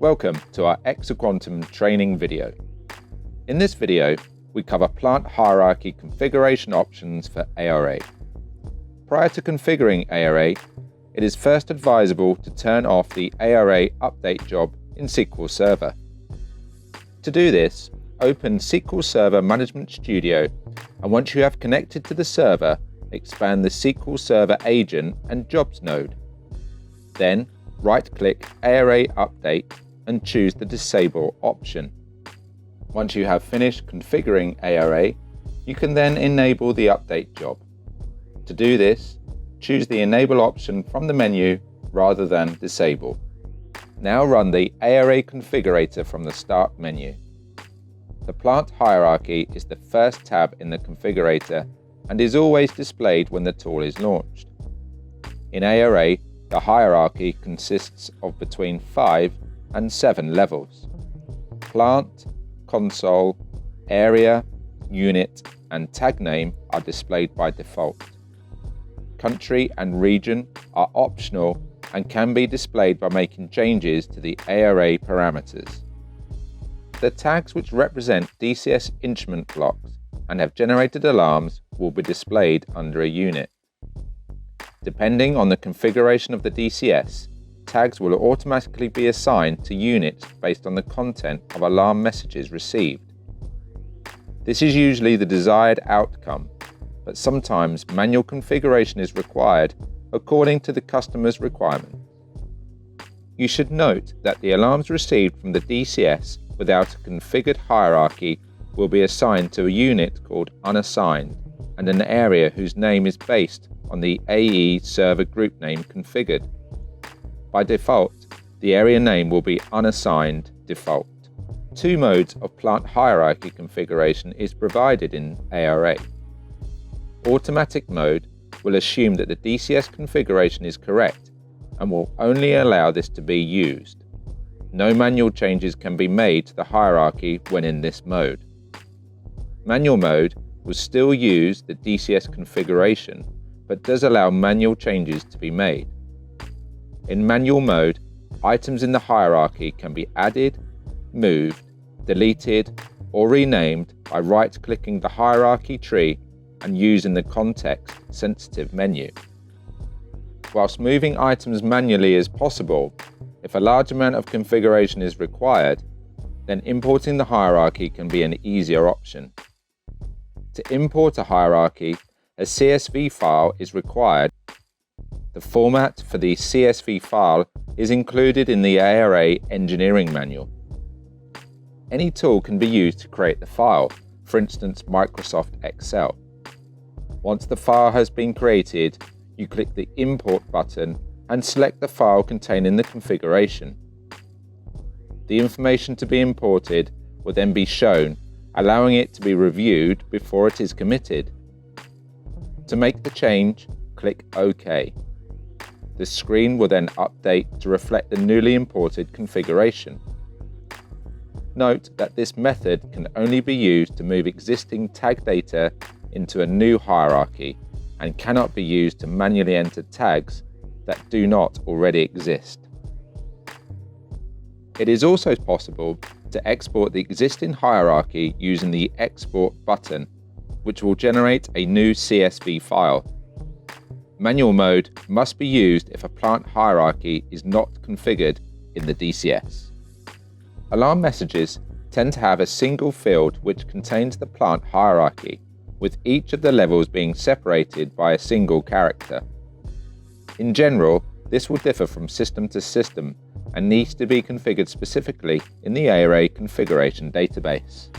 Welcome to our Exaquantum training video. In this video, we cover plant hierarchy configuration options for ARA. Prior to configuring ARA, it is first advisable to turn off the ARA update job in SQL Server. To do this, open SQL Server Management Studio, and once you have connected to the server, expand the SQL Server Agent and Jobs node. Then, right-click ARA Update and choose the Disable option. Once you have finished configuring ARA, you can then enable the update job. To do this, choose the Enable option from the menu rather than Disable. Now run the ARA Configurator from the Start menu. The plant hierarchy is the first tab in the configurator and is always displayed when the tool is launched. In ARA, the hierarchy consists of between 5 and 7 levels. Plant, console, area, unit, and tag name are displayed by default. Country and region are optional and can be displayed by making changes to the ARA parameters. The tags which represent DCS instrument blocks and have generated alarms will be displayed under a unit. Depending on the configuration of the DCS, tags will automatically be assigned to units based on the content of alarm messages received. This is usually the desired outcome, but sometimes manual configuration is required according to the customer's requirements. You should note that the alarms received from the DCS without a configured hierarchy will be assigned to a unit called unassigned and an area whose name is based on the AE server group name configured. By default, the area name will be unassigned default. 2 modes of plant hierarchy configuration is provided in ARA. Automatic mode will assume that the DCS configuration is correct and will only allow this to be used. No manual changes can be made to the hierarchy when in this mode. Manual mode will still use the DCS configuration, but does allow manual changes to be made. In manual mode, items in the hierarchy can be added, moved, deleted, or renamed by right-clicking the hierarchy tree and using the context-sensitive menu. Whilst moving items manually is possible, if a large amount of configuration is required, then importing the hierarchy can be an easier option. To import a hierarchy, a CSV file is required. The format for the CSV file is included in the ARA engineering manual. Any tool can be used to create the file, for instance Microsoft Excel. Once the file has been created, you click the Import button and select the file containing the configuration. The information to be imported will then be shown, allowing it to be reviewed before it is committed. To make the change, click OK. The screen will then update to reflect the newly imported configuration. Note that this method can only be used to move existing tag data into a new hierarchy and cannot be used to manually enter tags that do not already exist. It is also possible to export the existing hierarchy using the Export button, which will generate a new CSV file. Manual mode must be used if a plant hierarchy is not configured in the DCS. Alarm messages tend to have a single field which contains the plant hierarchy, with each of the levels being separated by a single character. In general, this will differ from system to system and needs to be configured specifically in the ARA configuration database.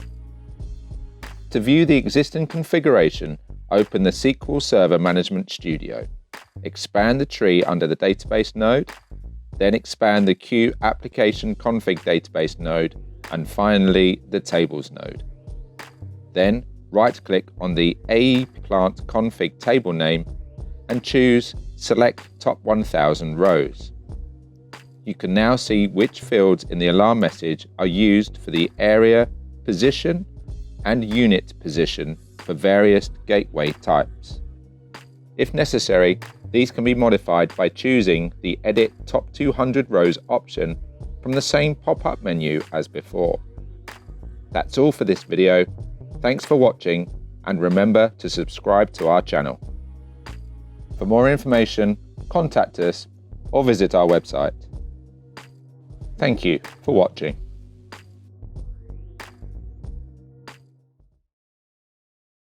To view the existing configuration, open the SQL Server Management Studio. Expand the tree under the Database node, then expand the Q Application Config Database node, and finally the Tables node. Then right-click on the AE Plant Config table name and choose Select Top 1000 Rows. You can now see which fields in the alarm message are used for the area, position, and unit position for various gateway types. If necessary, these can be modified by choosing the Edit Top 200 Rows option from the same pop-up menu as before. That's all for this video. Thanks for watching, and remember to subscribe to our channel. For more information, contact us or visit our website. Thank you for watching.